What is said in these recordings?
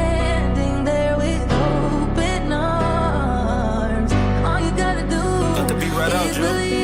standing there with open arms. All you gotta do is believe.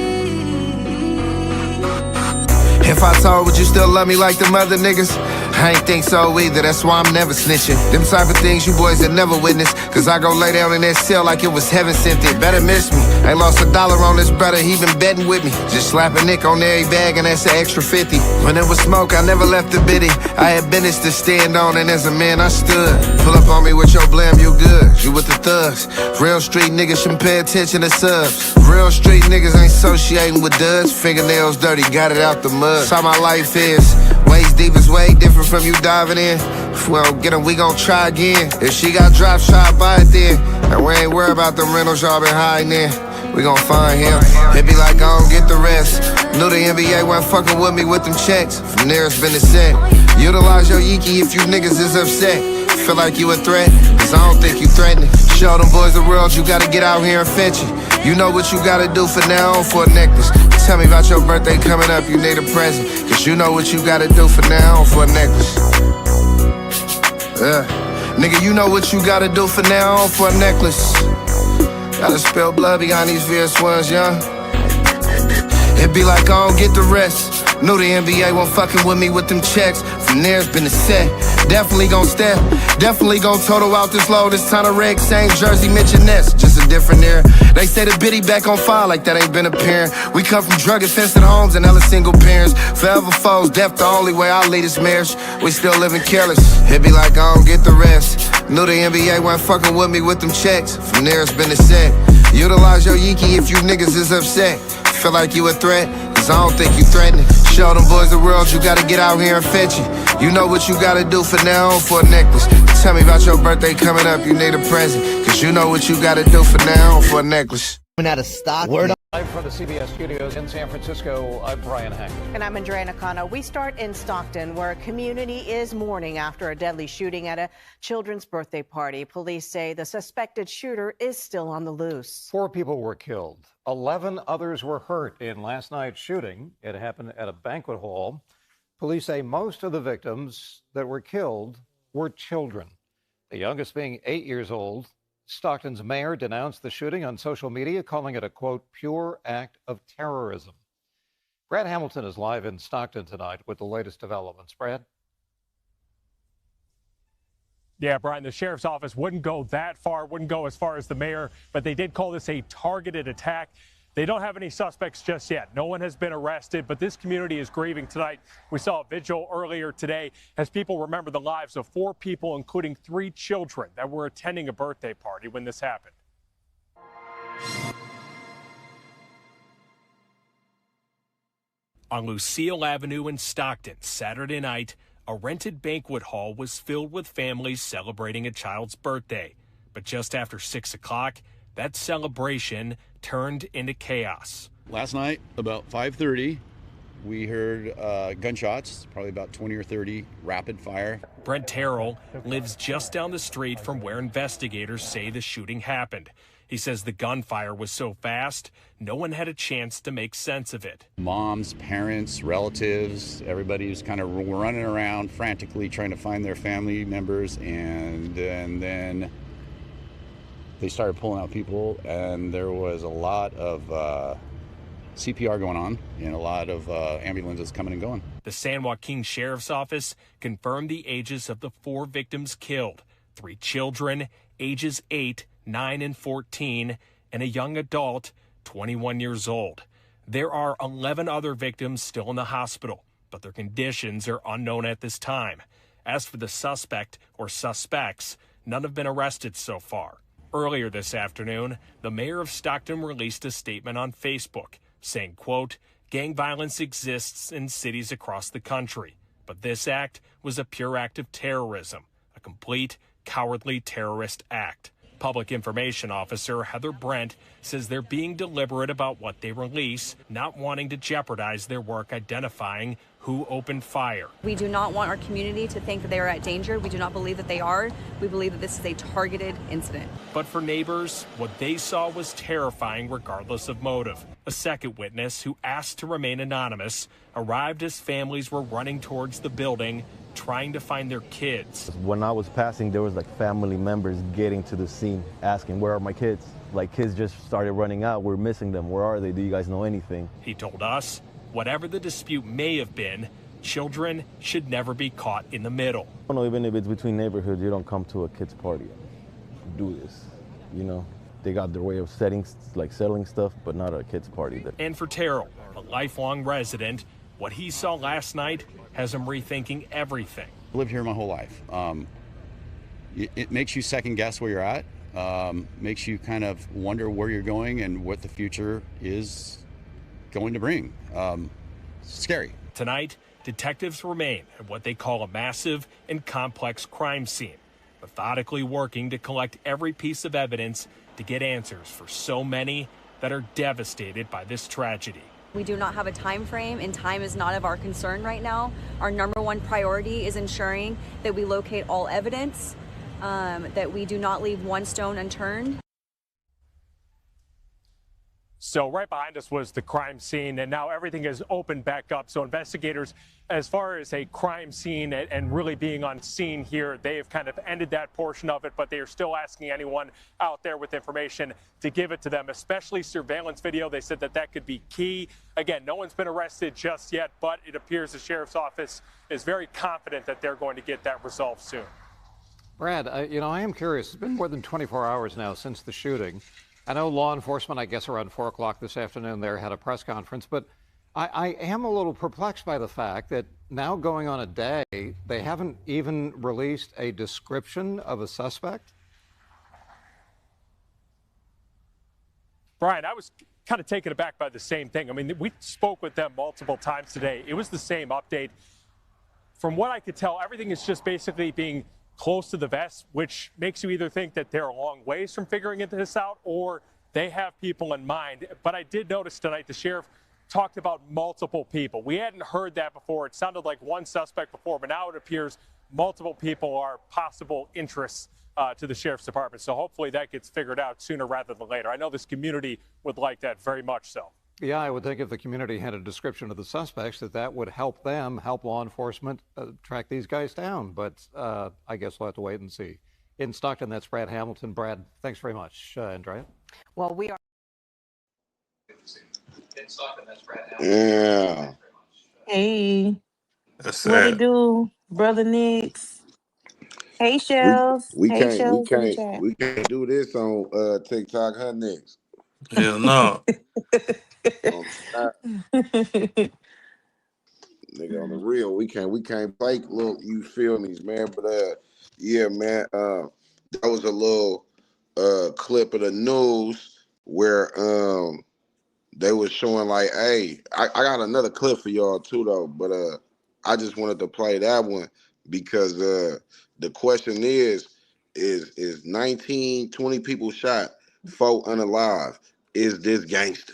If I told, would you still love me like them other niggas? I ain't think so either, that's why I'm never snitching. Them type of things you boys have never witnessed. Cause I go lay down in that cell like it was heaven sent it. Better miss me. Ain't lost $1 on this brother, he been betting with me. Just slap a nick on every bag and that's an extra 50. When it was smoke, I never left the biddy. I had business to stand on and as a man I stood. Pull up on me with your blam, you good. You with the thugs. Real street niggas shouldn't pay attention to subs. Real street niggas ain't associating with duds. Fingernails dirty, got it out the mud. That's how my life is. Waist deep is way different from you diving in. If we don't get them, we gon' try again. If she got drops, try to buy it then. And we ain't worried about them rentals y'all been hiding in. We gon' find him. It be like I don't get the rest. Knew the NBA wasn't fucking with me with them checks. From there it's been a set. Utilize your yiki if you niggas is upset. Feel like you a threat, cause I don't think you threatening. Show them boys the world, you gotta get out here and fetch it. You know what you gotta do for now on for a necklace. Tell me about your birthday coming up, you need a present. Cause you know what you gotta do for now on for a necklace. Nigga, you know what you gotta do for now on for a necklace. Gotta spill blood behind these VS1s, young. It be like I don't get the rest. Knew the NBA won't fucking with me with them checks. From there it's been a set. Definitely gon' step. Definitely gon' total out this load. This time of reg, same jersey, mention Ness. Just a different era. They say the biddy back on fire like that ain't been appearing. We come from drug-infested homes and hella single parents. Forever foes, death the only way I'll lead this marriage. We still living careless. It be like I don't get the rest. Knew the NBA wasn't fucking with me with them checks. From there it's been a set. Utilize your yiki if you niggas is upset. Feel like you a threat, cause I don't think you threatening. Show them boys the world, you gotta get out here and fetch it. You know what you gotta do for now on for a necklace. Tell me about your birthday coming up, you need a present. Cause you know what you gotta do for now on for a necklace. Out of stock. Word live from the CBS studios in San Francisco, I'm Brian Hank. And I'm Andrea Nakano. We start in Stockton, where a community is mourning after a deadly shooting at a children's birthday party. Police say the suspected shooter is still on the loose. 4 people were killed. 11 others were hurt in last night's shooting. It happened at a banquet hall. Police say most of the victims that were killed were children, the youngest being 8 years old. Stockton's mayor denounced the shooting on social media, calling it a, quote, pure act of terrorism. Brad Hamilton is live in Stockton tonight with the latest developments. Brad? Yeah, Brian, the sheriff's office wouldn't go that far, wouldn't go as far as the mayor, but they did call this a targeted attack. They don't have any suspects just yet. No one has been arrested, but this community is grieving tonight. We saw a vigil earlier today as people remember the lives of 4 people, including 3 children that were attending a birthday party when this happened. On Lucille Avenue in Stockton, Saturday night, a rented banquet hall was filled with families celebrating a child's birthday. But just after 6 o'clock, that celebration turned into chaos. Last night, about 5:30, we heard gunshots, probably about 20 or 30, rapid fire. Brent Terrell lives just down the street from where investigators say the shooting happened. He says the gunfire was so fast, no one had a chance to make sense of it. Moms, parents, relatives, everybody was kind of running around frantically trying to find their family members, and then they started pulling out people, and there was a lot of CPR going on and a lot of ambulances coming and going. The San Joaquin Sheriff's Office confirmed the ages of the 4 victims killed: 3 children, ages 8, 9, and 14, and a young adult, 21 years old. There are 11 other victims still in the hospital, but their conditions are unknown at this time. As for the suspect or suspects, none have been arrested so far. Earlier this afternoon, the mayor of Stockton released a statement on Facebook saying, quote, gang violence exists in cities across the country, but this act was a pure act of terrorism, a complete, cowardly terrorist act. Public Information Officer Heather Brent says they're being deliberate about what they release, not wanting to jeopardize their work identifying who opened fire. We do not want our community to think that they are at danger. We do not believe that they are. We believe that this is a targeted incident. But for neighbors, what they saw was terrifying regardless of motive. A second witness, who asked to remain anonymous, arrived as families were running towards the building, trying to find their kids. When I was passing, there was like family members getting to the scene, asking, where are my kids? Like, kids just started running out. We're missing them. Where are they? Do you guys know anything? He told us, whatever the dispute may have been, children should never be caught in the middle. I don't know, even if it's between neighborhoods, you don't come to a kid's party. Do this, you know? They got their way of settling stuff, but not a kid's party. And for Terrell, a lifelong resident, what he saw last night has him rethinking everything. I lived here my whole life. It makes you second guess where you're at, makes you kind of wonder where you're going and what the future is going to bring. Scary. Tonight, detectives remain at what they call a massive and complex crime scene, methodically working to collect every piece of evidence to get answers for so many that are devastated by this tragedy. We do not have a time frame, and time is not of our concern right now. Our number one priority is ensuring that we locate all evidence, that we do not leave one stone unturned. So right behind us was the crime scene, and now everything is opened back up. So investigators, as far as a crime scene and really being on scene here, they have kind of ended that portion of it, but they are still asking anyone out there with information to give it to them, especially surveillance video. They said that that could be key. Again, no one's been arrested just yet, but it appears the sheriff's office is very confident that they're going to get that resolved soon. Brad, I am curious. It's been more than 24 hours now since the shooting. I know law enforcement, I guess around 4 o'clock this afternoon there, had a press conference, but I am a little perplexed by the fact that now going on a day, they haven't even released a description of a suspect. Brian, I was kind of taken aback by the same thing. I mean, we spoke with them multiple times today. It was the same update. From what I could tell, everything is just basically being close to the vest, which makes you either think that they're a long ways from figuring this out or they have people in mind. But I did notice tonight the sheriff talked about multiple people. We hadn't heard that before. It sounded like one suspect before, but now it appears multiple people are possible interests to the sheriff's department. So hopefully that gets figured out sooner rather than later. I know this community would like that very much so. Yeah, I would think if the community had a description of the suspects, that would help them, help law enforcement track these guys down. But I guess we'll have to wait and see. In Stockton, that's Brad Hamilton. Brad, thanks very much. Andrea? Well, we are. In Stockton, that's Brad Hamilton. Yeah. Hey, That's what it sad. do, brother Nix? Hey, Shells. We Hey, can't Shells in the chat. we can't do this on TikTok. Her next. Hell no. On TikTok, nigga, on the real, we can't fake little, you feel me, man. But yeah, man, that was a little clip of the news where they was showing like, hey, I got another clip for y'all too though, but I just wanted to play that one because the question is 19, 20 people shot, 4 unalive. Is this gangster?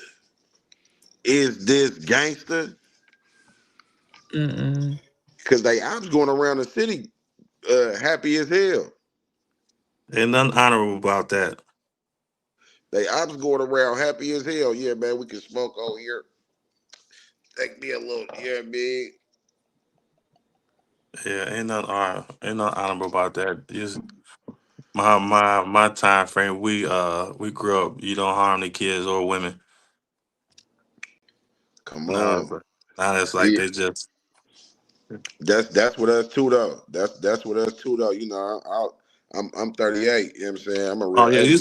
Is this gangster? Because they ops going around the city happy as hell. Ain't nothing honorable about that. They ops going around happy as hell. Yeah, man, we can smoke over here. Take me a little, yeah, big. Yeah, ain't nothing honorable about that. Just my time frame. We grew up. You don't harm the kids or women. Come Now, on. now it's like Yeah. they just. That's what us too though. That's what us too though. You know, I'm 38. You know what I'm saying? I'm a real. Oh yeah, you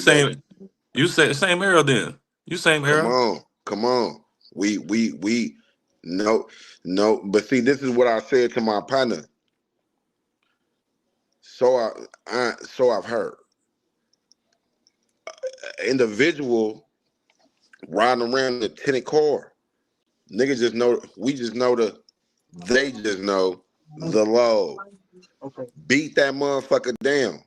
say same era then. You same era. Come on. We no. But see, this is what I said to my partner. So I've heard. Individual riding around in a tinted car. Niggas just know. We just know they just know the load. Okay. Beat that motherfucker down.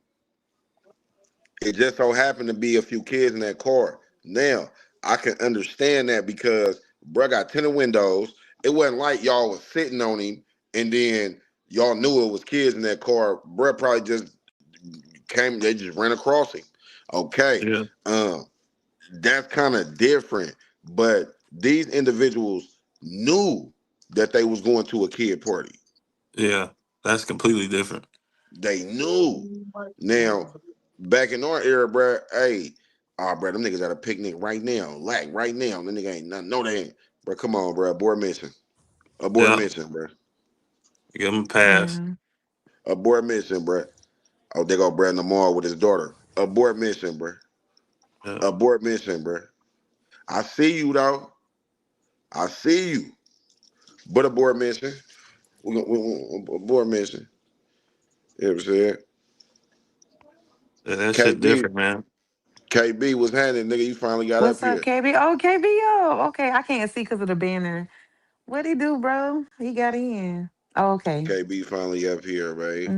It just so happened to be a few kids in that car. Now, I can understand that because bruh got tinted windows It wasn't like y'all was sitting on him and then y'all knew it was kids in that car. Bruh probably just came, they just ran across him. Okay. Yeah. That's kind of different. But these individuals knew that they was going to a kid party. Yeah. That's completely different. They knew. Now, back in our era, bruh, hey, bruh, them niggas at a picnic right now, like right now. Them nigga ain't nothing. No, they ain't. Bruh, come on, bruh. Abort mission. Abort Yeah. mission, bruh. Give him a pass. Yeah. Abort mission, bruh. Oh, they go Brad Lamar with his daughter. Abort mission, bruh. Yeah. Abort mission, bruh. I see you, though. I see you. But abort mission. Abort mission. You know what I'm saying? Yeah, that shit KB, different, man. KB was handing, nigga. You finally got up What's up, here. KB? Oh, KBO. Okay, I can't see because of the banner. What he do, bro? He got in. Oh, okay. KB finally up here, man.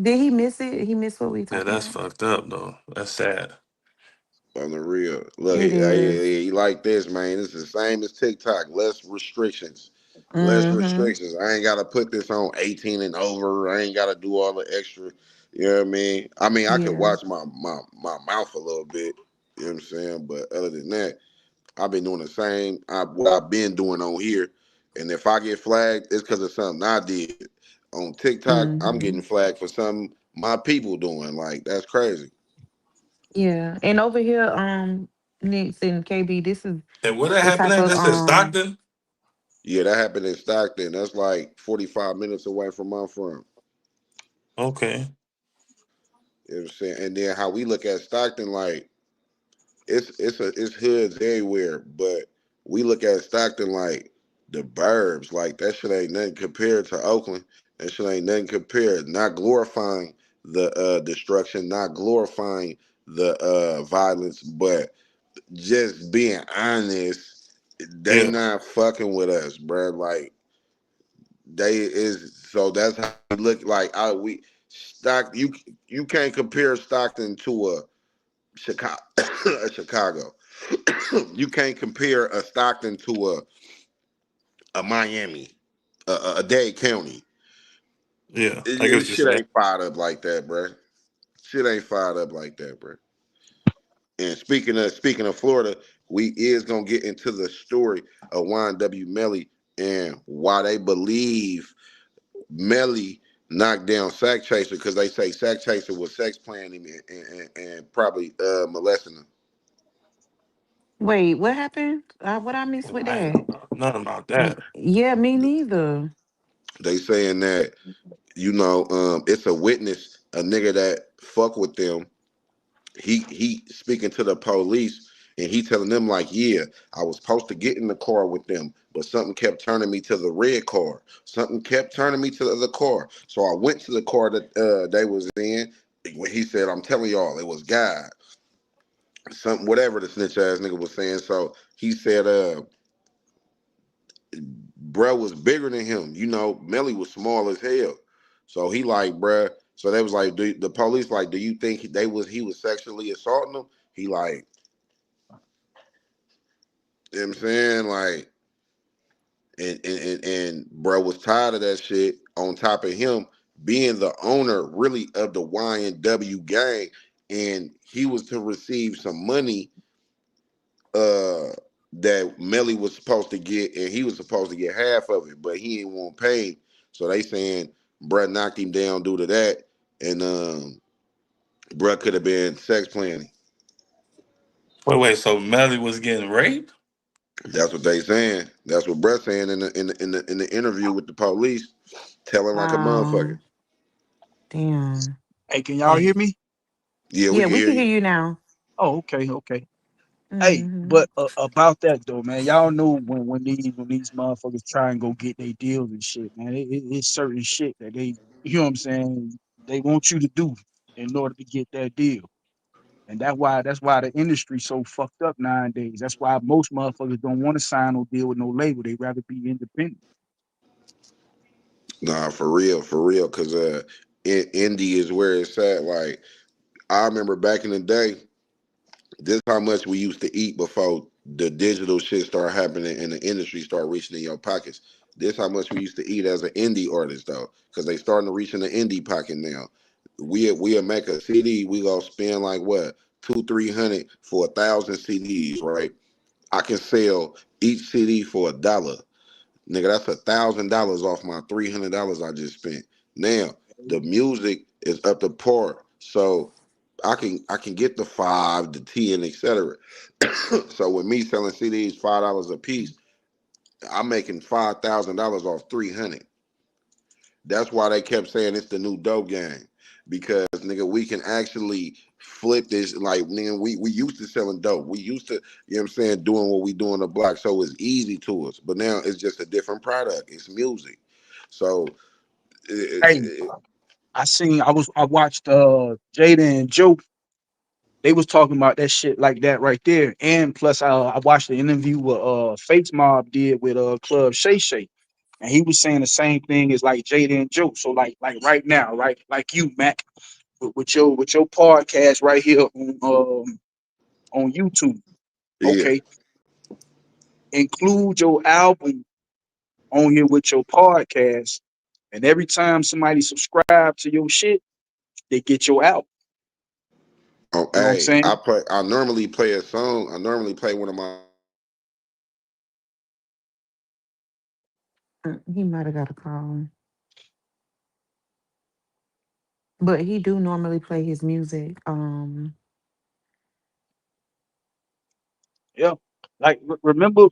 Did he miss it? He missed what we Yeah, talking that's about? fucked up though. That's sad. On the real. Look, It is. you like this, man. It's the same as TikTok. Less restrictions. Less Mm-hmm. restrictions. I ain't gotta put this on 18 and over. I ain't gotta do all the extra. You know what I mean? I can Yeah. watch my mouth a little bit. You know what I'm saying? But other than that, I've been doing the same. What I've been doing on here. And if I get flagged, it's because of something I did. On TikTok, I'm Mm-hmm. getting flagged for something my people doing. Like, that's crazy. Yeah. And over here, Nix and KB, this is And where that the happened type at? of That's in Stockton? Yeah, that happened in Stockton. That's like 45 minutes away from my farm. Okay. You know what I'm saying? And then how we look at Stockton, like it's hoods everywhere, but we look at Stockton like the burbs. Like that shit ain't nothing compared to Oakland. That shit ain't nothing compared. Not glorifying the destruction, not glorifying the violence, but just being honest, they Yeah. not fucking with us, bro. Like they is so that's how we look like we stock you can't compare Stockton to a Chicago a Chicago. You can't compare a Stockton to a Miami, a Dade County. Yeah. I get what you're Shit saying. ain't fired up like that, bro. Shit ain't fired up like that, bro. And speaking of Florida, we is gonna get into the story of YNW Melly and why they believe Melly knocked down SacK Chaser because they say SacK Chaser was sex playing him and probably molesting him. wait, what happened? What I missed with I ain't that? know nothing about that. Yeah, me neither. They saying that it's a witness, a nigga that fuck with them. He speaking to the police and he telling them like, yeah, I was supposed to get in the car with them, but something kept turning me to the red car. Something kept turning me to the other car. So I went to the car that they was in. When he said, I'm telling y'all, it was God. Something whatever the snitch ass nigga was saying. So he said, bruh was bigger than him. Melly was small as hell. So he like, bruh. So they was like, the police like, do you think he was sexually assaulting them? He like, you know what I'm saying? Like, and bruh was tired of that shit on top of him being the owner really of the YNW gang. And he was to receive some money uh that Melly was supposed to get, and he was supposed to get half of it, but he ain't want paid. So they saying bruh knocked him down due to that, and bruh could have been sex planning. Wait. So Melly was getting raped? That's what they saying. That's what bruh saying in the interview with the police, telling like a motherfucker. Wow. Damn. Hey, can y'all hear Mm. me? Yeah, we Yeah, can we hear can hear you. you now. Oh, okay, okay. Hey, Mm-hmm. but about that though, man, y'all know when these motherfuckers try and go get their deals and shit, man, it's certain shit that they, you know what I'm saying, they want you to do in order to get that deal, and that's why the industry's so fucked up nowadays. That's why most motherfuckers don't want to sign no deal with no label. They rather be independent. Nah, for real, cause Indy is where it's at. Like I remember back in the day, this how much we used to eat before the digital shit start happening and the industry start reaching in your pockets. This how much we used to eat as an indie artist though, because they starting to reach in the indie pocket now. We'll make a CD, we gonna spend like what 200-300 for 1,000 CDs, right? I can sell each CD for $1. Nigga, that's $1,000 off my $300 I just spent. Now the music is up to par, so I can get the 5, the 10, etc. So with me selling CDs $5 a piece, I'm making $5,000 off 300. That's why they kept saying it's the new dope game. Because nigga, we can actually flip this. Like nigga, we used to selling dope. We used to, you know what I'm saying, doing what we do on the block. So it's easy to us. But now it's just a different product. It's music. So Hey, I watched Jada and Joe. They was talking about that shit like that right there. And plus I watched the interview with Face Mob did with Club Shay Shay. And he was saying the same thing as like Jada and Joe. So like right now, right? Like you, Mac, with your podcast right here on YouTube. yeah. Okay. Include your album on here with your podcast. And every time somebody subscribe to your shit, they get your album. Oh, You know what I'm hey, saying? I normally play a song. I normally play one of my. He might have got a call, but he do normally play his music. Yeah. Like Yeah. remember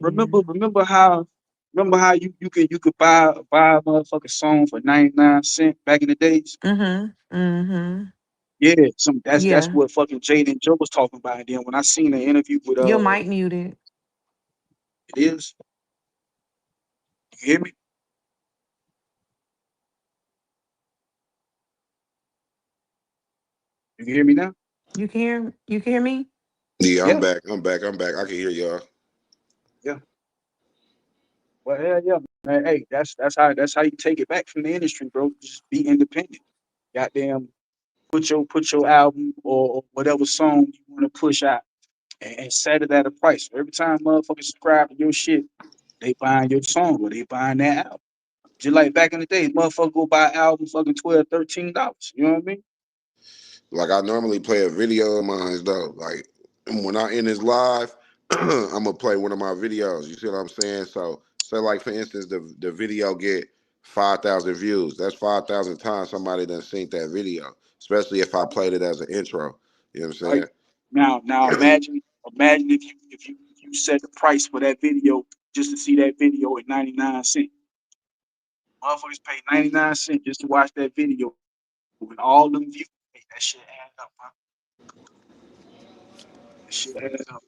how you could buy a motherfucking song for 99 cents back in the days? Mhm. Mhm. Yeah, that's Yeah. what fucking Jada and Joe was talking about. And then when I seen the interview with Your mic muted. it is, you hear me? You can hear me now? You can hear me? Yeah, I'm Yeah, back. I'm back. I'm back. I can hear y'all. yeah. Well, yeah, man. Hey, that's how you take it back from the industry, bro. Just be independent. Goddamn, put your album or whatever song you want to push out and set it at a price. So every time motherfuckers subscribe to your shit, they buying your song or they buying that album. Just like back in the day, motherfucker go buy an album fucking $12, $13. You know what I mean? Like I normally play a video of mine though. Like when I end this live, I'm gonna play one of my videos. You see what I'm saying? So say like for instance, the video get 5,000 views. That's 5,000 times somebody done seen that video. Especially if I played it as an intro. You know what I'm Right. saying? Now imagine if you set the price for that video just to see that video at 99 cents. Motherfuckers pay 99 cents just to watch that video with all them views. Hey, that shit add up, man. That shit add up.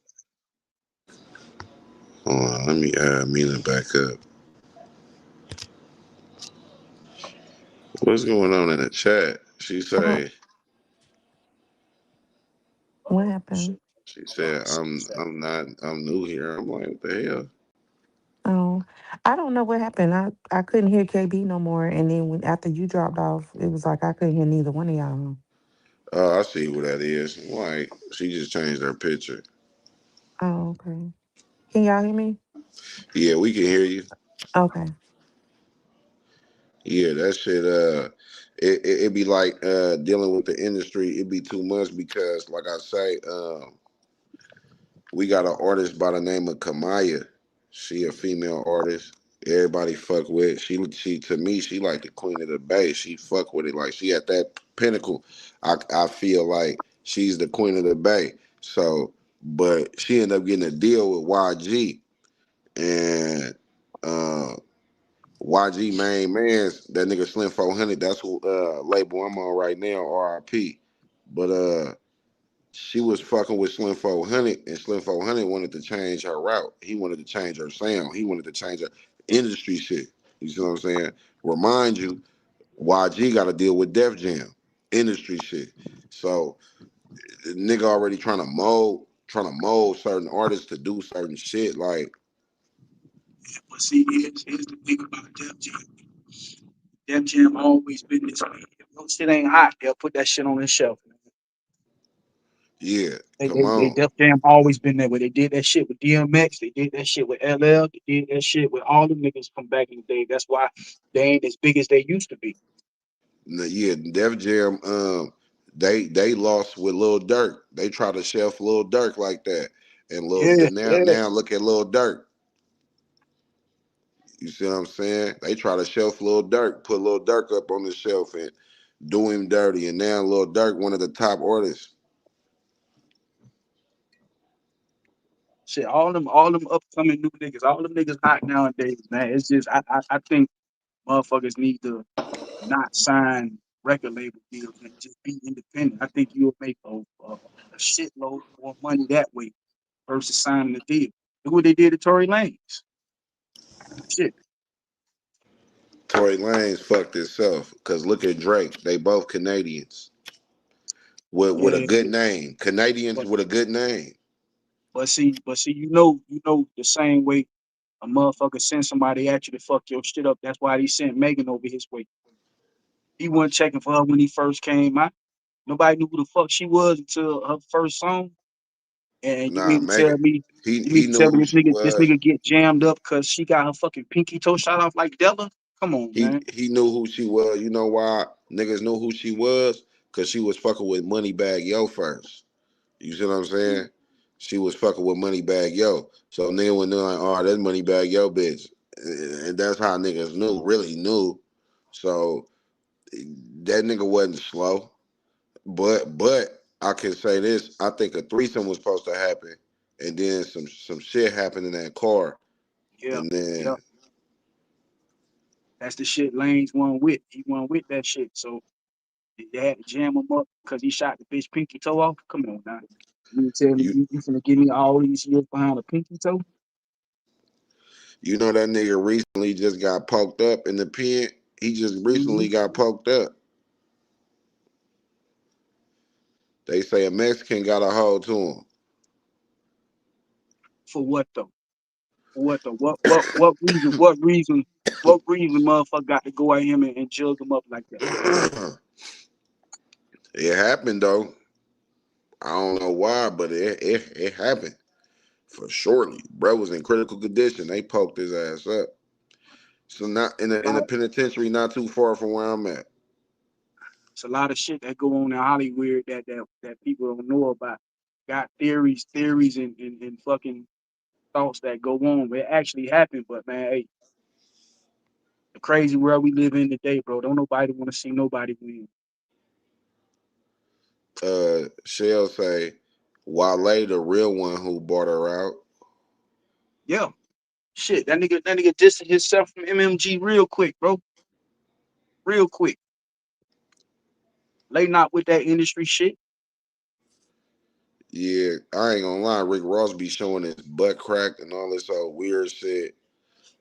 Hold on, let me add Mina back up. What's going on in the chat? She Oh, say what happened? she said I'm new here. I'm like, what the hell? Oh, I don't know what happened. I couldn't hear KB no more, and then after you dropped off, it was like I couldn't hear neither one of y'all. Oh, I see who that is. Like she just changed her picture. Oh, okay. Can y'all hear me? Yeah, we can hear you. Okay. Yeah, that shit. It be like dealing with the industry. It be too much because, like I say, we got an artist by the name of Kamaya. She a female artist. Everybody fuck with. She to me, she like the queen of the bay. She fuck with it. Like she at that pinnacle. I feel like she's the queen of the bay. So, but she ended up getting a deal with YG and. YG main man's that nigga Slim 400. That's who label I'm on right now, RIP. But she was fucking with Slim 400, and Slim 400 wanted to change her route. He wanted to change her sound. He wanted to change her industry shit. You see what I'm saying? Remind you, YG got to deal with Def Jam, industry shit. So the nigga already trying to mold certain artists to do certain shit. Like But see, here's the thing about Def Jam. Def Jam always been this way. If no shit ain't hot, they'll put that shit on the shelf. Yeah, They come they, they on. Def Jam always been that way. They did that shit with DMX. They did that shit with LL. They did that shit with all the niggas from back in the day. That's why they ain't as big as they used to be. Yeah, Def Jam. They lost with Lil Durk. They tried to shelf Lil Durk like that, and Yeah, yeah. now look at Lil Durk. You see what I'm saying? They try to shelf Lil Durk, put Lil Durk up on the shelf and do him dirty, and now Lil Durk, one of the top artists. Shit, all them upcoming new niggas, all them niggas hot nowadays, man. It's just I think motherfuckers need to not sign record label deals and just be independent. I think you'll make a shitload more money that way versus signing a deal. Look what they did to Tory Lanez. Shit. Tory Lanez fucked himself because look at Drake. They both Canadians with a Yeah, good name. Canadians but with a good name. but see, you know the same way a motherfucker send somebody at you to fuck your shit up. That's why he sent Megan over his way. He wasn't checking for her when he first came out. Nobody knew who the fuck she was until her first song. And you Nah, mean to tell Megan. me, you mean He to knew tell me who this she nigga this was. nigga get jammed up because she got her fucking pinky toe shot off like Della? Come on, man. He knew who she was. You know why niggas knew who she was? Cause she was fucking with Moneybag Yo first. You see what I'm saying? She was fucking with Moneybag Yo. So nigga when they're like, oh, that's Moneybag Yo bitch. And that's how niggas really knew. So that nigga wasn't slow. But I can say this, I think a threesome was supposed to happen and then some shit happened in that car. Yeah, And yeah. then That's the shit Lane's won with. He won with that shit. So they had to jam him up because he shot the bitch pinky toe off. Come on now. You mean to tell me you you finna give me all these years behind a pinky toe? you know that nigga recently just got poked up in the pen. He just Hmm. recently got poked up. They say a Mexican got a hold to For what though? For what though? What reason? What reason motherfucker got to go at him and jug him up like that? him. It happened though. I don't know why, but it happened for surely. Bro was in critical condition. They poked his ass up. So not in the penitentiary, not too far from where I'm at. It's a lot of shit that go on in Hollywood that people don't know about. Got theories, and fucking thoughts that go on. It actually happened, but man, hey, the crazy world we live in today, bro. Don't nobody want to see nobody win. Shell say, Wale the real one who bought her out. Yeah, shit. That nigga distanced himself from MMG real quick, bro. Real quick. Lay not with that industry shit. Yeah, I ain't gonna lie, Rick Ross be showing his butt crack and all this old weird shit.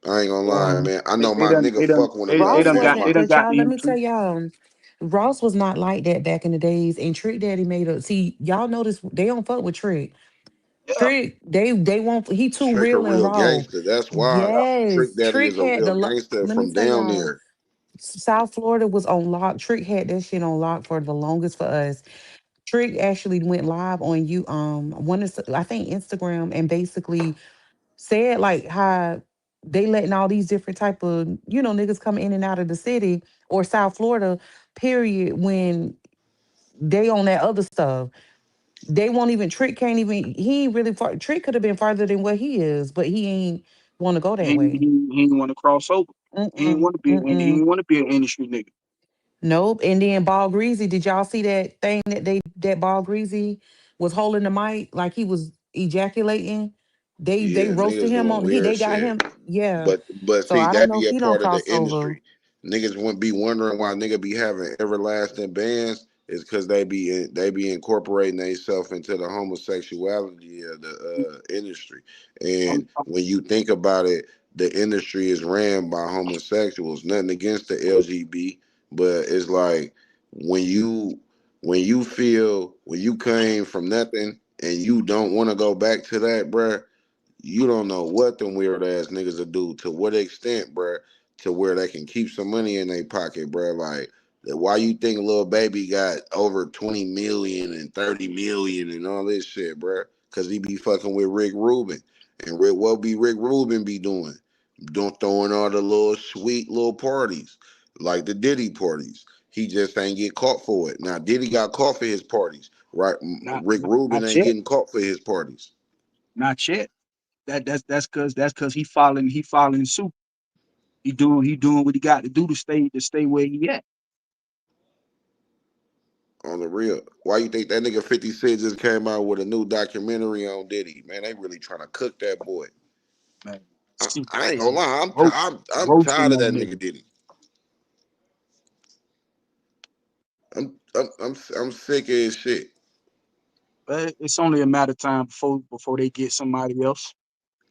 I ain't gonna lie, Yeah. man. I They, know they my done nigga they done fuck with him they, they though, Ross done Big got they wasn't, done Pun. but got y'all, let him me tell too. y'all, Ross was not like that back in the days. And Trick Daddy made a see, y'all notice they don't fuck with Trick. Yeah, Trick, they won't. He too Trick a real and real raw. gangster. That's why yeah. Trick Yes, Daddy Trick is a had real the. gangster Let me from tell down y'all, there. South Florida was on lock. Trick had that shit on lock for the longest for us. Trick actually went live on you. One is I think Instagram and basically said like how they letting all these different type of niggas come in and out of the city or South Florida. Period. When they on that other stuff. They won't even Trick can't even he ain't really far Trick could have been farther than what he is, but he ain't want to go He that ain't, way. he, he ain't want to cross over. He ain't Mm-mm, want to be he mm-mm. ain't want to be an industry nigga. Nope. And then Ball Greasy, did y'all see that thing that Ball Greasy was holding the mic like he was ejaculating? They Yeah, roasted niggas him doing on weird they got shit. him, yeah. But So see, I don't that know be if a he don't part of the cross over. industry. Niggas wouldn't be wondering why nigga be having everlasting bands is because they be incorporating themselves into the homosexuality of the industry. I'm, And I'm, when you think about it, the industry is ran by homosexuals. Nothing against the LGB, but it's like when you when you came from nothing and you don't want to go back to that, bruh, you don't know what them weird ass niggas will do to what extent, bruh, to where they can keep some money in their pocket, bruh. Like Why you think Lil Baby got over 20 million and 30 million and all this shit, bro? Because he be fucking with Rick Rubin. And what be Rick Rubin be doing? Don't throwing all the little sweet little parties, like the Diddy parties. He just ain't get caught for it. Now Diddy got caught for his parties, right? Rick Rubin Not ain't yet. getting caught for his parties. Not yet. That's cause he following suit. He doing what he got to do to stay where he at. On the real, why you think that nigga 50 Cent just came out with a new documentary on Diddy? Man, they really trying to cook that boy. Man, I, shit I ain't gonna crazy. lie, I'm Roasting tired of that that nigga. nigga Diddy. I'm sick of his shit. But it's only a matter of time before they get somebody else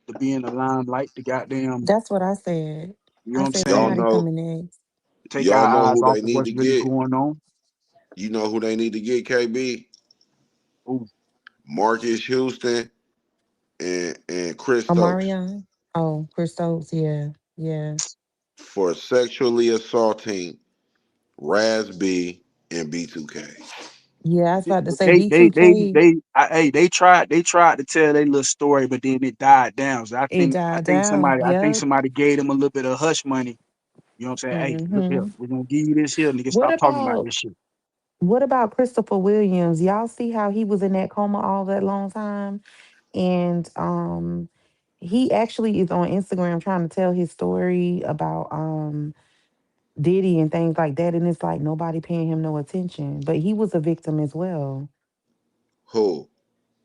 to be in the limelight. The goddamn, That's what I said. you know I what I'm said Y'all saying? somebody know, coming next. Take y'all know our eyes who off they of need what's to really get. going on. You know who they need to get, KB? Ooh, Marcus Houston and Chris Stokes Omarion. Oh, Chris Stokes. Yeah. Yeah. for sexually assaulting Raz B and B2K. Yeah. I was about to say B2K. they tried to tell their little story, but then it died down. So I It think I died think down. somebody I think Yep. somebody gave them a little bit of hush money. You know what I'm saying? Hey, look here, Hmm. we're gonna give you this here, nigga. What Stop talking about about this shit. what about Christopher Williams? Y'all see how he was in that coma all that long time? And he actually is on Instagram trying to tell his story about Diddy and things like that. And it's like nobody paying him no attention. But he was a victim as well. Who?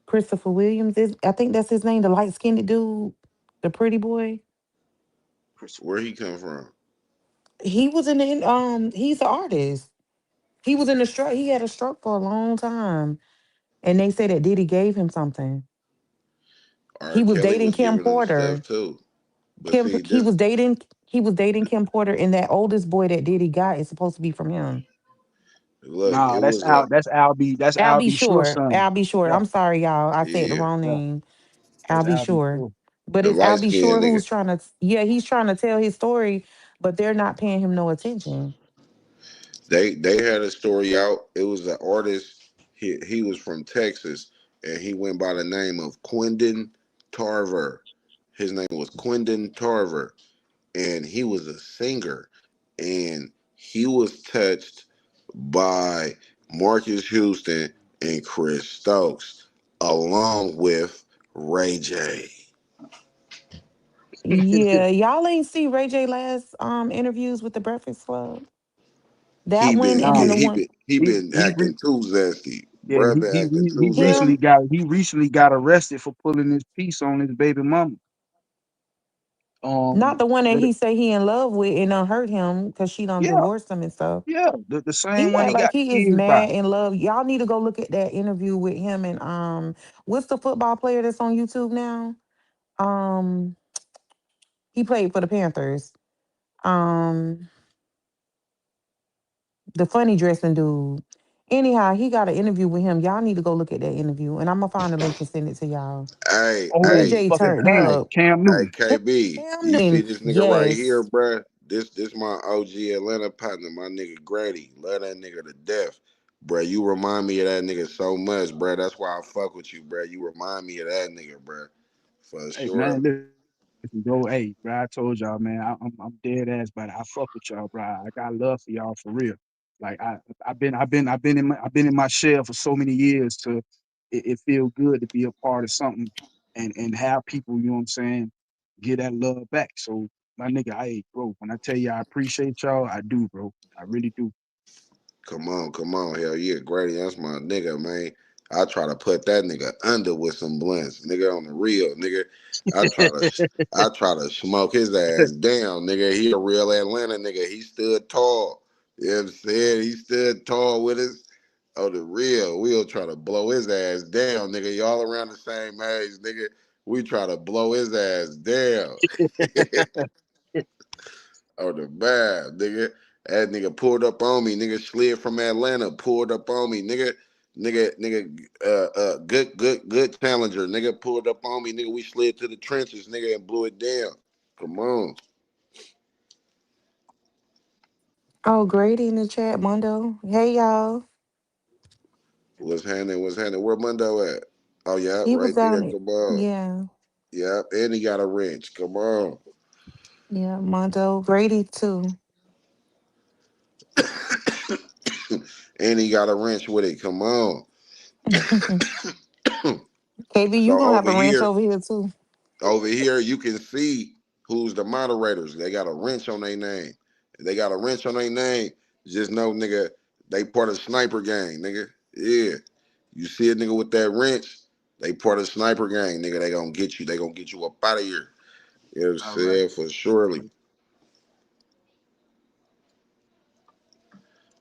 Christopher Williams is, I think that's his name, the light skinned dude, the pretty boy. Where he come from? He was in the he's an artist. He was in the stroke. He had a stroke for a long time. And they say that Diddy gave him something. R. He was Kelly dating was Kim giving him stuff Porter. too. But Kim see, he was dating Kim Porter, and that oldest boy that Diddy got is supposed to be from him. look, Nah, it was a That's Al B. Al B. Sure Shore. son. Al B. Shore. Yeah, I'm sorry, y'all. I said the yeah, wrong yeah. name. Al That's B. Al B. Shore. Sure. But the it's Al light B. skinned Shore nigga. who's trying to, yeah, he's trying to tell his story, but they're not paying him no attention. They had a story out. It was an artist. He was from Texas, and he went by the name of Quindon Tarver. His name was Quindon Tarver, and he was a singer, and he was touched by Marcus Houston and Chris Stokes, along with Ray J. Yeah, y'all ain't see Ray J last interviews with the Breakfast Club. That He one, been and Nah, then the he one been he he been he acting too zesty. Yeah, Bruh been acting he too recently zesty. him, arrested for pulling his piece on his baby mama. not the one that Let it, he say he in love with and done hurt him because she done yeah, divorced him and stuff. yeah, the same He one act he like got he is kids by. mad in love. Y'all need to go look at that interview with him and what's the football player that's on YouTube now? Um, he played for the Panthers. Um, the funny dressing dude. Anyhow, he got an interview with him. Y'all need to go look at that interview, and I'm gonna find the link and send it to y'all. Oh, Ray Hey, J fucking turned Cam, up. Cam hey, Newton. KB, Damn, you see Newton. this nigga right here, Yes. bruh? This my OG Atlanta partner, my nigga Grady. Love that nigga to death. Bruh, you remind me of that nigga so much, bruh. That's why I fuck with you, bruh. You remind me of that nigga, bruh. For Hey sure. man, listen, bro. Hey, bro, I told y'all, man, I'm dead ass, but I fuck with y'all, bro. I got love for y'all for real. Like I've been in my shell for so many years to it feel good to be a part of something and have people, you know what I'm saying, get that love back. So my nigga, hey, bro, when I tell you I appreciate y'all, I do, bro. I really do. Come on, hell yeah, Grady, that's my nigga, man. I try to put that nigga under with some blunts, nigga, on the real, nigga. I try to, I try to smoke his ass down, nigga. He a real Atlanta nigga. He stood tall. You know what I'm saying? He stood tall with us. Oh, the real. We'll try to blow his ass down, nigga. Y'all around the same age, nigga. We try to blow his ass down. Oh, the bad, nigga. That nigga pulled up on me, nigga. Slid from Atlanta, pulled up on me, nigga. Nigga, good challenger, nigga. Pulled up on me, nigga. We slid to the trenches, nigga, and blew it down. Come on. Oh, Grady in the chat, Mondo. Hey, y'all. What's happening? What's happening? Where Mundo at? Oh yeah, He was right there. down it. Come on. Yeah. Yep, and he got a wrench. Come on. Yeah, Mondo. Grady, too. And he got a wrench with it. Come on. KB, you So gonna have a ranch over here, too. over here, you can see who's the moderators. They got a wrench on their name. If they got a wrench on their name, just know, nigga, they part of the sniper gang, nigga. Yeah. You see a nigga with that wrench, they part of the sniper gang, nigga. They gonna get you. They gonna get you up out of here. You know what I'm saying? For surely.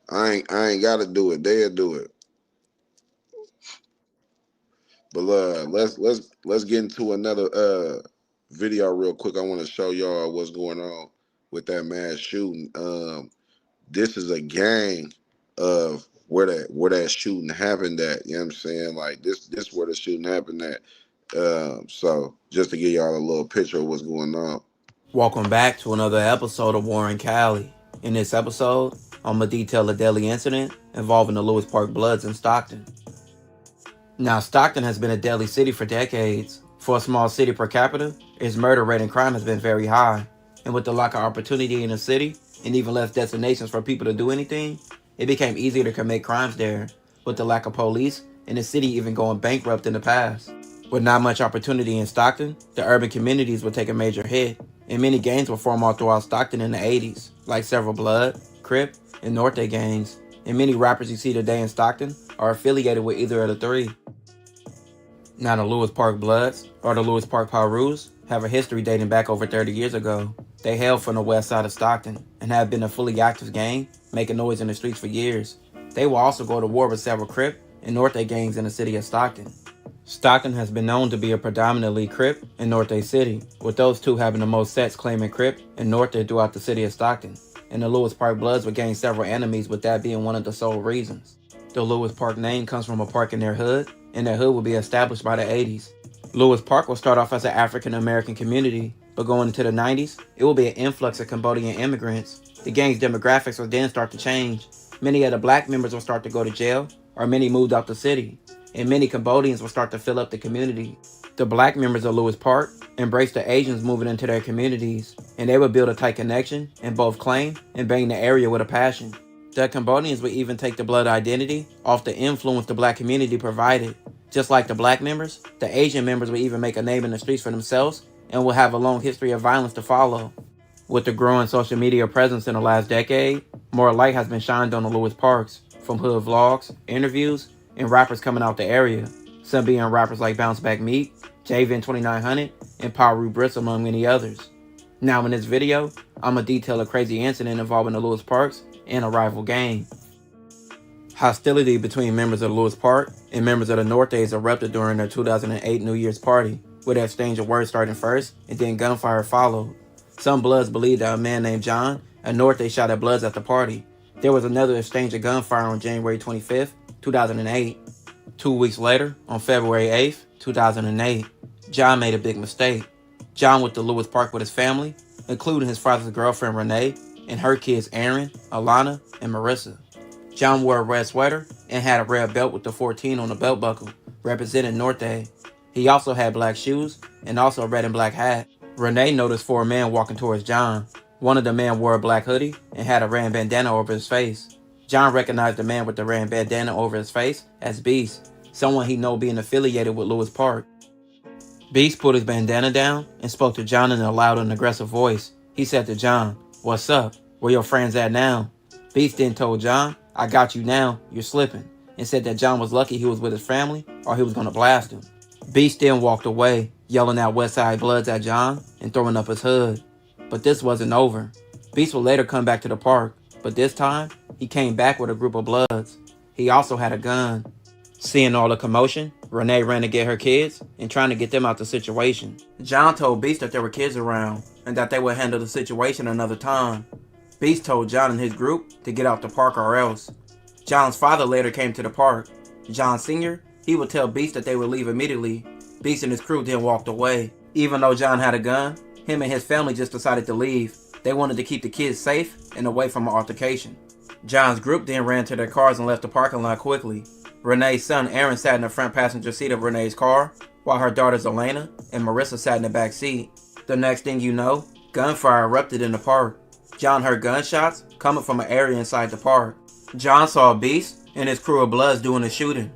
I ain't gotta do it. They'll do it. But let's get into another video real quick. I want to show y'all what's going on with that mass shooting. This is a gang of where that shooting happened at. You know what I'm saying? Like this where the shooting happened at. So just to give y'all a little picture of what's going on. Welcome back to another episode of Warren Cali. In this episode, I'm going to detail a deadly incident involving the Lewis Park Bloods in Stockton. Now, Stockton has been a deadly city for decades. For a small city per capita, its murder rate and crime has been very high. And with the lack of opportunity in the city, and even less destinations for people to do anything, it became easier to commit crimes there, with the lack of police and the city even going bankrupt in the past. With not much opportunity in Stockton, the urban communities would take a major hit, and many gangs would form all throughout Stockton in the 80s, like several Blood, Crip, and Norte gangs, and many rappers you see today in Stockton are affiliated with either of the three. Now the Lewis Park Bloods, or the Lewis Park Pirus, have a history dating back over 30 years ago. They hail from the west side of Stockton, and have been a fully active gang, making noise in the streets for years. They will also go to war with several Crip and Norte gangs in the city of Stockton. Stockton has been known to be a predominantly Crip and Norte city, with those two having the most sets claiming Crip and Norte throughout the city of Stockton, and the Lewis Park Bloods would gain several enemies, with that being one of the sole reasons. The Lewis Park name comes from a park in their hood, and their hood will be established by the 80s. Lewis Park will start off as an African American community, but going into the 90s, it will be an influx of Cambodian immigrants. The gang's demographics will then start to change. Many of the black members will start to go to jail, or many moved out the city, and many Cambodians will start to fill up the community. The black members of Lewis Park embraced the Asians moving into their communities, and they would build a tight connection and both claim and bang the area with a passion. The Cambodians would even take the blood identity off the influence the black community provided. Just like the black members, the Asian members would even make a name in the streets for themselves and will have a long history of violence to follow. With the growing social media presence in the last decade, more light has been shined on the Lewis Parks, from hood vlogs, interviews, and rappers coming out the area, some being rappers like Bounce Back Meat, Javin 2900, and Paru Brits, among many others. Now in this video, I'ma detail a crazy incident involving the Lewis Parks and a rival gang. Hostility between members of the Lewis Park and members of the Nortes erupted during their 2008 New Year's party, with the exchange of words starting first and then gunfire followed. Some Bloods believe that a man named John, a Norte, shot at Bloods at the party. There was another exchange of gunfire on January 25th, 2008. 2 weeks later, on February 8th, 2008, John made a big mistake. John went to Lewis Park with his family, including his father's girlfriend Renee, and her kids Aaron, Alana, and Marissa. John wore a red sweater and had a red belt with the 14 on the belt buckle, representing Norte. He also had black shoes and also a red and black hat. Renee noticed four men walking towards John. One of the men wore a black hoodie and had a red bandana over his face. John recognized the man with the red bandana over his face as Beast, someone he know being affiliated with Lewis Park. Beast put his bandana down and spoke to John in a loud and aggressive voice. He said to John, "What's up? Where your friends at now?" Beast then told John, "I got you now, you're slipping," and said that John was lucky he was with his family or he was going to blast him. Beast then walked away, yelling out Westside Bloods at John and throwing up his hood. But this wasn't over. Beast would later come back to the park, but this time, he came back with a group of Bloods. He also had a gun. Seeing all the commotion, Renee ran to get her kids and trying to get them out the situation. John told Beast that there were kids around and that they would handle the situation another time. Beast told John and his group to get out the park or else. John's father later came to the park. John Sr., he would tell Beast that they would leave immediately. Beast and his crew then walked away. Even though John had a gun, him and his family just decided to leave. They wanted to keep the kids safe and away from an altercation. John's group then ran to their cars and left the parking lot quickly. Renee's son Aaron sat in the front passenger seat of Renee's car, while her daughters Elena and Marissa sat in the back seat. The next thing you know, gunfire erupted in the park. John heard gunshots coming from an area inside the park. John saw Beast and his crew of Bloods doing the shooting.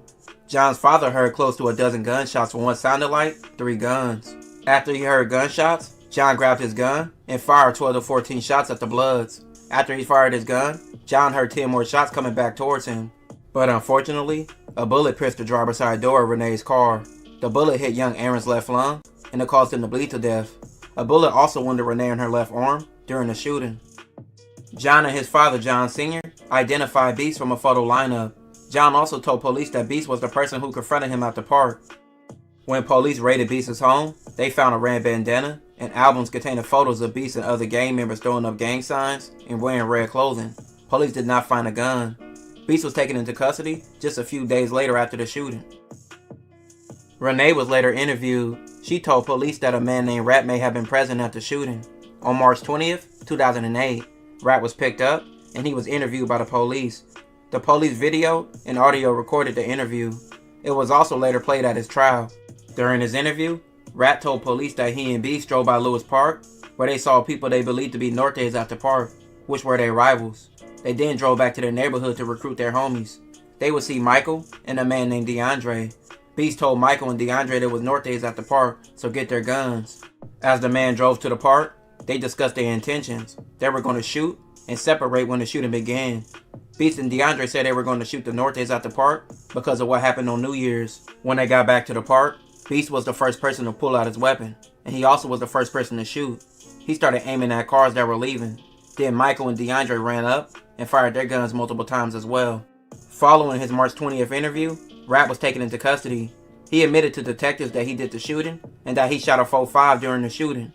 John's father heard close to a dozen gunshots from what sounded like 3 guns. After he heard gunshots, John grabbed his gun and fired 12 to 14 shots at the Bloods. After he fired his gun, John heard 10 more shots coming back towards him. But unfortunately, a bullet pierced the driver's side door of Renee's car. The bullet hit young Aaron's left lung and it caused him to bleed to death. A bullet also wounded Renee in her left arm during the shooting. John and his father, John Sr., identified Beast from a photo lineup. John also told police that Beast was the person who confronted him at the park. When police raided Beast's home, they found a red bandana and albums containing photos of Beast and other gang members throwing up gang signs and wearing red clothing. Police did not find a gun. Beast was taken into custody just a few days later after the shooting. Renee was later interviewed. She told police that a man named Rat may have been present at the shooting. On March 20th, 2008, Rat was picked up and he was interviewed by the police. The police video and audio recorded the interview. It was also later played at his trial. During his interview, Rat told police that he and Beast drove by Lewis Park, where they saw people they believed to be Nortes at the park, which were their rivals. They then drove back to their neighborhood to recruit their homies. They would see Michael and a man named DeAndre. Beast told Michael and DeAndre there was Nortes at the park, so get their guns. As the man drove to the park, they discussed their intentions. They were going to shoot and separate when the shooting began. Beast and DeAndre said they were going to shoot the Nortes at the park because of what happened on New Year's. When they got back to the park, Beast was the first person to pull out his weapon, and he also was the first person to shoot. He started aiming at cars that were leaving. Then Michael and DeAndre ran up and fired their guns multiple times as well. Following his March 20th interview, Rat was taken into custody. He admitted to detectives that he did the shooting and that he shot a 4.5 during the shooting.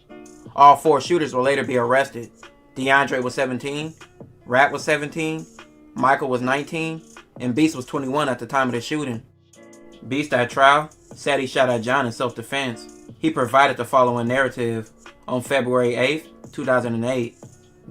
All 4 shooters will later be arrested. DeAndre was 17, Rat was 17, Michael was 19, and Beast was 21 at the time of the shooting. Beast at trial said he shot at John in self-defense. He provided the following narrative. On February 8th, 2008,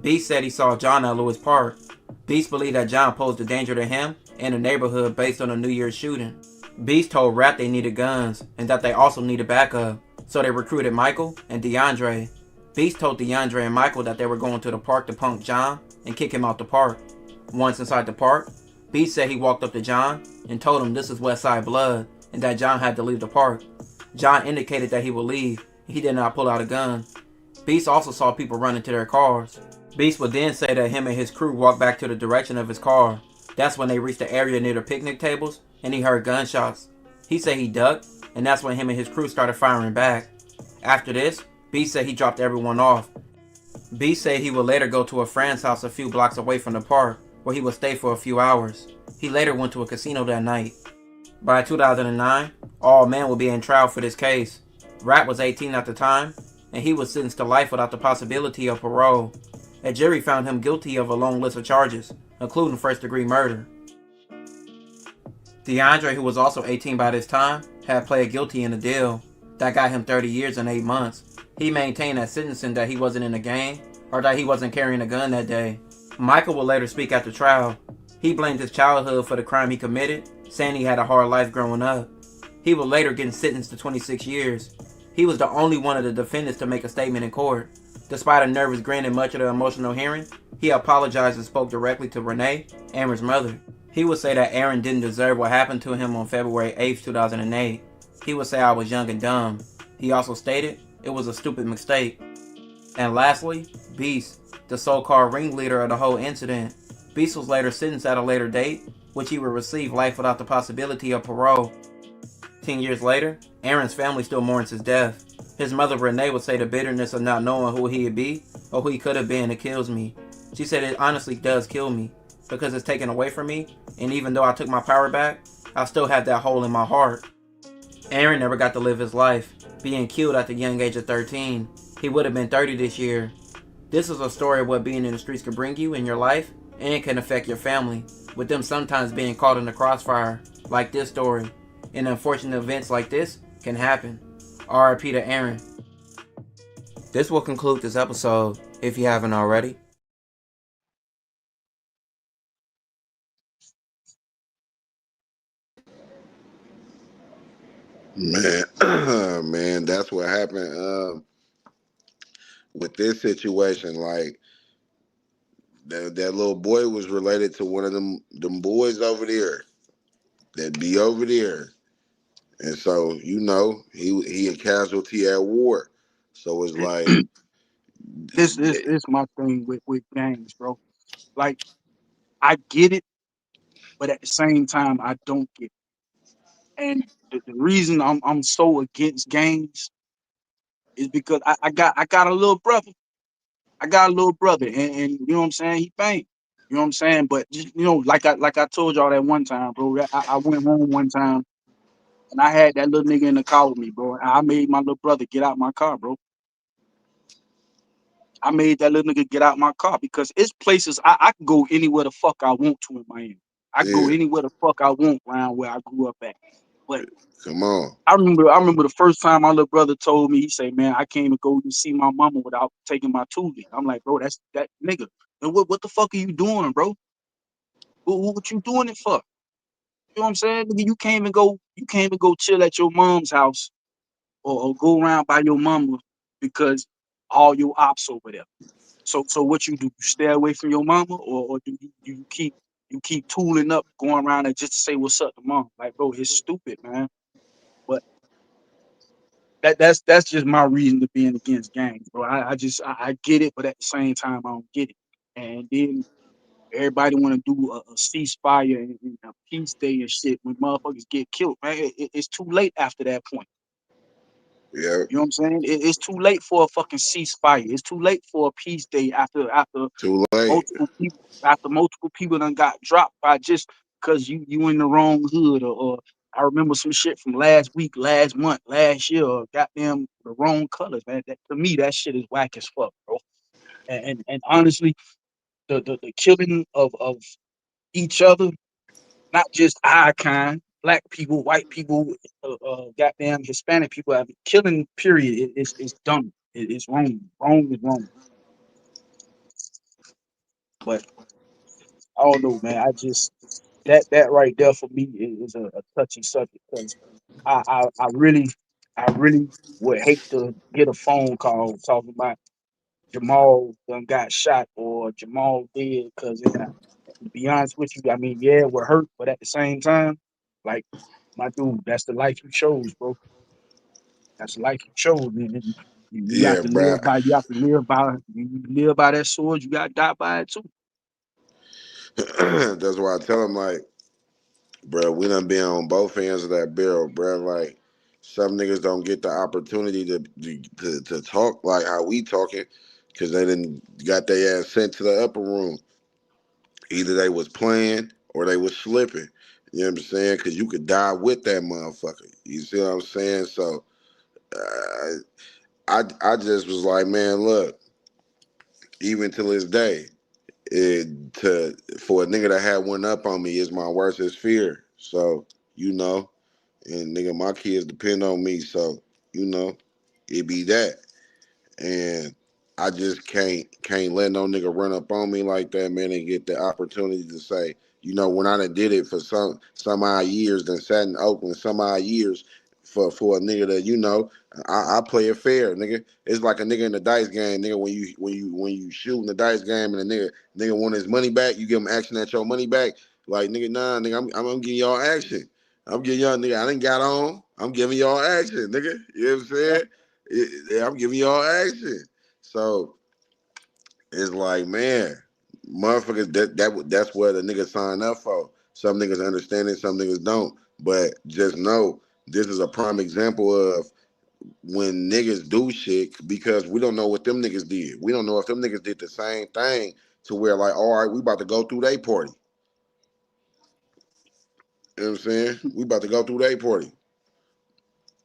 Beast said he saw John at Lewis Park. Beast believed that John posed a danger to him and the neighborhood based on the New Year's shooting. Beast told Rat they needed guns and that they also needed backup, so they recruited Michael and DeAndre. Beast told DeAndre and Michael that they were going to the park to punk John and kick him out the park. Once inside the park, Beast said he walked up to John and told him this is Westside Blood and that John had to leave the park. John indicated that he would leave. He did not pull out a gun. Beast also saw people running to their cars. Beast would then say that him and his crew walked back to the direction of his car. That's when they reached the area near the picnic tables and he heard gunshots. He said he ducked, and that's when him and his crew started firing back. After this, Beast said he dropped everyone off. Beast said he would later go to a friend's house a few blocks away from the park, where he would stay for a few hours. He later went to a casino that night. By 2009, all men will be in trial for this case. Rat was 18 at the time, and he was sentenced to life without the possibility of parole. A jury found him guilty of a long list of charges, including first-degree murder. DeAndre, who was also 18 by this time, had pled guilty in a deal. That got him 30 years and 8 months. He maintained at sentencing that he wasn't in a gang, or that he wasn't carrying a gun that day. Michael will later speak at the trial. He blamed his childhood for the crime he committed, saying he had a hard life growing up. He will later get sentenced to 26 years. He was the only one of the defendants to make a statement in court. Despite a nervous grin and much of the emotional hearing, he apologized and spoke directly to Renee, Aaron's mother. He would say that Aaron didn't deserve what happened to him on February 8, 2008. He would say I was young and dumb. He also stated it was a stupid mistake. And lastly, Beast, the so-called ringleader of the whole incident. Beast was later sentenced at a later date, which he would receive life without the possibility of parole. 10 years later, Aaron's family still mourns his death. His mother Renee would say the bitterness of not knowing who he'd be or who he could have been, it kills me. She said it honestly does kill me because it's taken away from me, and even though I took my power back, I still have that hole in my heart. Aaron never got to live his life, being killed at the young age of 13. He would have been 30 this year. This is a story of what being in the streets can bring you in your life, and it can affect your family, with them sometimes being caught in the crossfire, like this story. And unfortunate events like this can happen. R.I.P. to Aaron. This will conclude this episode. if you haven't already. Man, man, that's what happened with this situation. Like that little boy was related to one of them boys over there that be over there, and so he a casualty at war. So it's like, This my thing with gangs, bro. Like I get it, but at the same time I don't get it. And the reason I'm so against gangs is because I got a little brother. I got a little brother, and you know what I'm saying. He bang, you know what I'm saying. But just, like I told y'all that one time, bro. I went home one time and I had that little nigga in the car with me, bro. And I made my little brother get out my car, bro. I made that little nigga get out my car because it's places I can go anywhere the fuck I want to in Miami. I can go yeah, anywhere the fuck I want around where I grew up at. But come on, I remember the first time my little brother told me, he said, "Man, I can't even go and see my mama without taking my toolie." I'm like, bro, that's that nigga. And what the fuck are you doing, bro? What you doing it for? You know what I'm saying? Nigga, you can't even go chill at your mom's house or go around by your mama because all your ops over there. So what you do? You stay away from your mama, or do you keep tooling up, going around and just to say what's up to mom? Like, bro, it's stupid, man. But that's just my reason to being against gangs, bro. I get it, but at the same time, I don't get it. And then everybody want to do a ceasefire and a peace day and shit when motherfuckers get killed, man. It's too late after that point. yeah, You know what I'm saying? It's too late for a fucking ceasefire. It's too late for a peace day after too late. multiple people done got dropped by just because you in the wrong hood, or I remember some shit from last week, last month, last year, or goddamn the wrong colors, man. To me, that shit is whack as fuck, bro. And honestly, the killing of each other, not just our kind, black people, white people, goddamn Hispanic people, I mean, killing period is dumb. It's wrong. Wrong is wrong. But I don't know, man. I just that right there for me is a touchy subject because I really would hate to get a phone call talking about Jamal done got shot or Jamal dead because to be honest with you, I mean, yeah, we're hurt, but at the same time, like my dude, that's the life you chose, bro. That's the life you chose, and you have Yeah, to bro. live by. You have to live by that sword. You got to die by it too. That's why I tell him, like, bro, we done been on both ends of that barrel, bro. Like, some niggas don't get the opportunity to talk like how we talking because they didn't got their ass sent to the upper room. Either they was playing or they was slipping. You know what I'm saying? Because you could die with that motherfucker. You see what I'm saying? So uh, I just was like, man, look, even to this day, for a nigga to have one up on me is my worstest fear. So, you know, and nigga, my kids depend on me. So, you know, it be that. And I just can't let no nigga run up on me like that, man, and get the opportunity to say, you know, when I done did it for some odd years, then sat in Oakland some odd years for a nigga that, you know, I play it fair, nigga. It's like a nigga in the dice game, nigga. When you shoot in the dice game and a nigga want his money back, you give him action at your money back. Like, nigga, nah, nigga, I'm giving y'all action. I'm giving y'all, nigga, I done got on. I'm giving y'all action, nigga. You know what I'm saying? I'm giving y'all action. So it's like, man, motherfuckers, that's what the niggas sign up for. Some niggas understand it, some niggas don't. But just know this is a prime example of when niggas do shit because we don't know what them niggas did. We don't know if them niggas did the same thing to where like, all right, we about to go through their party. You know what I'm saying? We about to go through their party.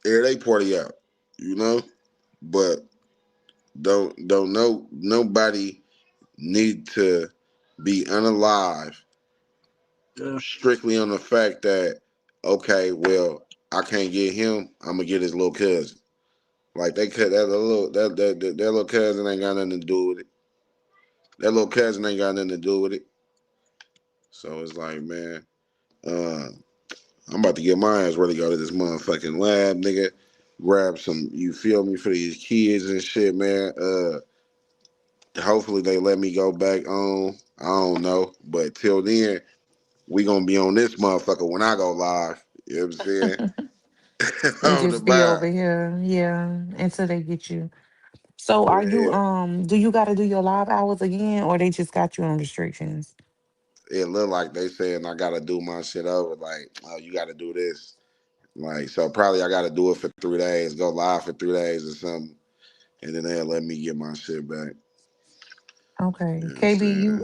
Air their party out. You know? But don't know nobody need to be unalive Yeah, strictly on the fact that okay, well, I can't get him. I'm gonna get his little cousin. Like they cut that little that little cousin ain't got nothing to do with it. That little cousin ain't got nothing to do with it. So it's like, man, I'm about to get my ass ready to go to this motherfucking lab, nigga. Grab some, you feel me, for these kids and shit, man. Hopefully they let me go back on. I don't know. But till then, we gonna be on this motherfucker when I go live. You know what I'm saying? And On the just be over line. here, yeah, until they get you. So are you Yeah. do you gotta do your live hours again or they just got you on restrictions? It look like they saying I gotta do my shit over. Like, oh, you gotta do this. Like, so probably I gotta do it for 3 days, go live for 3 days or something. And then they'll let me get my shit back. You Okay. know what I'm KB, saying?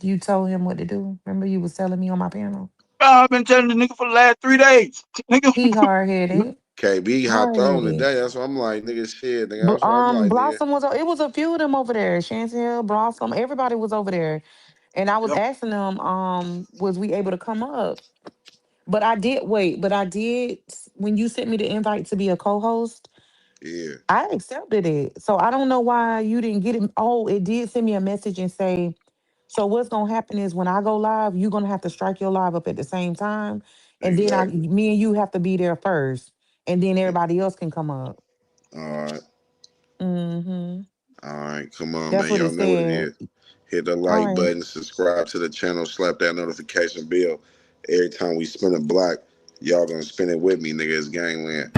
you told him what to do. Remember you was telling me on my panel? I've been telling the nigga for the last 3 days. Nigga, He hard headed. KB hopped Hard on headed. today. That's what I'm like, nigga, shit, nigga. That's what I'm like, nigga. Blossom was it was a few of them over there. Chantel, Blossom, everybody was over there. And I was yep. asking them, was we able to come up? But I did wait, but I did when you sent me the invite to be a co-host, Yeah. I accepted it. So I don't know why you didn't get it. Oh, it did send me a message and say, so what's gonna happen is when I go live, you're gonna have to strike your live up at the same time. And then Exactly. me and you have to be there first. And then everybody else can come up. All right. Mm-hmm. All right. Come on, That's man. what it Y'all know what it said. is. Hit the All like right. button, subscribe to the channel, slap that notification bell. Every time we spin a block, y'all gonna spin it with me, nigga. It's Gangland.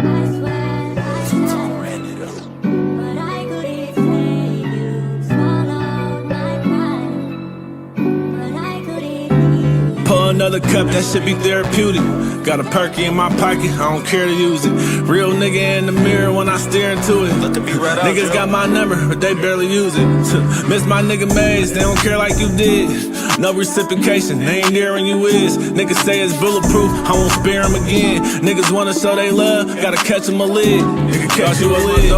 Pour another cup, that should be therapeutic. Got a perky in my pocket, I don't care to use it. Real nigga in the mirror when I stare into it. Niggas got my number, but they barely use it. Miss my nigga Maze, they don't care like you did. No reciprocation, they ain't there when you is. Niggas say it's bulletproof, I won't spare them again. Niggas wanna show they love, gotta catch them a lid. Nigga catch you a lid.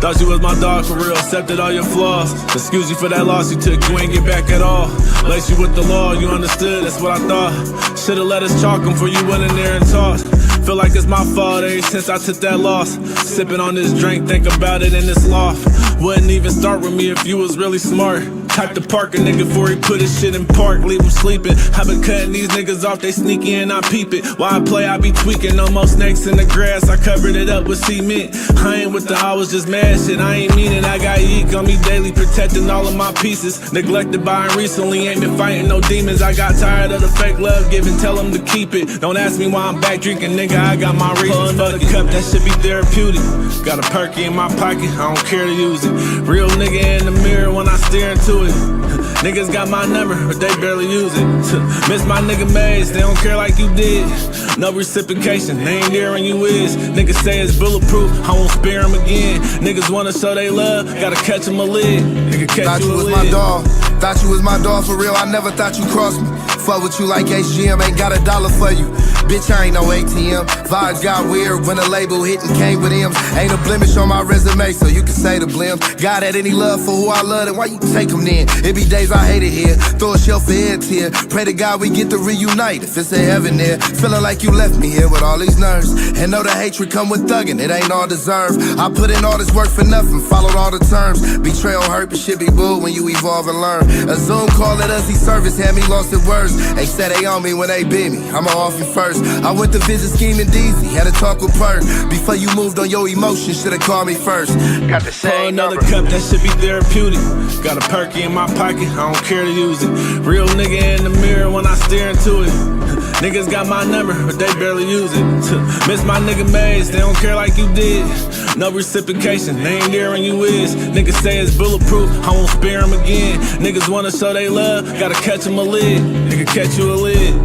Thought you was my dog for real, accepted all your flaws. Excuse you for that loss you took, you ain't get back at all. Lace you with the law, you understood, that's what I thought. Should've let us chalk 'em before you went in there and tossed. Feel like it's my fault ever since I took that loss. Sipping on this drink, think about it in this loft. Wouldn't even start with me if you was really smart. Type to park a nigga before he put his shit in park, leave him sleeping. I been cutting these niggas off, they sneaky and I peep it. While I play, I be tweaking, no more snakes in the grass, I covered it up with cement. I ain't with the I was just mad shit, I ain't mean it. I got yeek on me daily, protecting all of my pieces. Neglected by him recently, ain't been fighting no demons. I got tired of the fake love giving, tell him to keep it. Don't ask me why I'm back drinking, nigga, I got my reasons. Another cup, that should be therapeutic. Got a perky in my pocket, I don't care to use it. Real nigga in the mirror when I stare into it. Niggas got my number, but they barely use it. Miss my nigga Maze, they don't care like you did. No reciprocation, they ain't there when you is. Niggas say it's bulletproof, I won't spare them again. Niggas wanna show they love, gotta catch them a lid. Nigga catch Thought you you a was lid. my dog. Thought you was my dog for real. I never thought you crossed me. Fuck with you like HGM, ain't got $1 for you. Bitch, I ain't no ATM. Vibes got weird when the label hit and came with M's. Ain't a blemish on my resume, so you can say the blim. God had any love for who I love, then why you take them then? It be days I hate it here. Throw a shell for head tear. Pray to God we get to reunite if it's a heaven there. Feeling like you left me here with all these nerves. And know the hatred come with thugging, it ain't all deserved. I put in all this work for nothing, followed all the terms. Betrayal hurt, but shit be boo when you evolve and learn. A Zoom call at us, service had me lost at words. They said they on me when they beat me, I'ma off you first. I went to visit Scheming DZ, had a talk with Perk. Before you moved on your emotions, should've called me first. Got the Pour same another number. cup, that should be therapeutic. Got a perky in my pocket, I don't care to use it. Real nigga in the mirror when I stare into it. Niggas got my number, but they barely use it. Miss my nigga Maze, they don't care like you did. No reciprocation, they ain't there when you is. Niggas say it's bulletproof, I won't spare them again. Niggas wanna show they love, gotta catch them a lid. Nigga catch you a lid.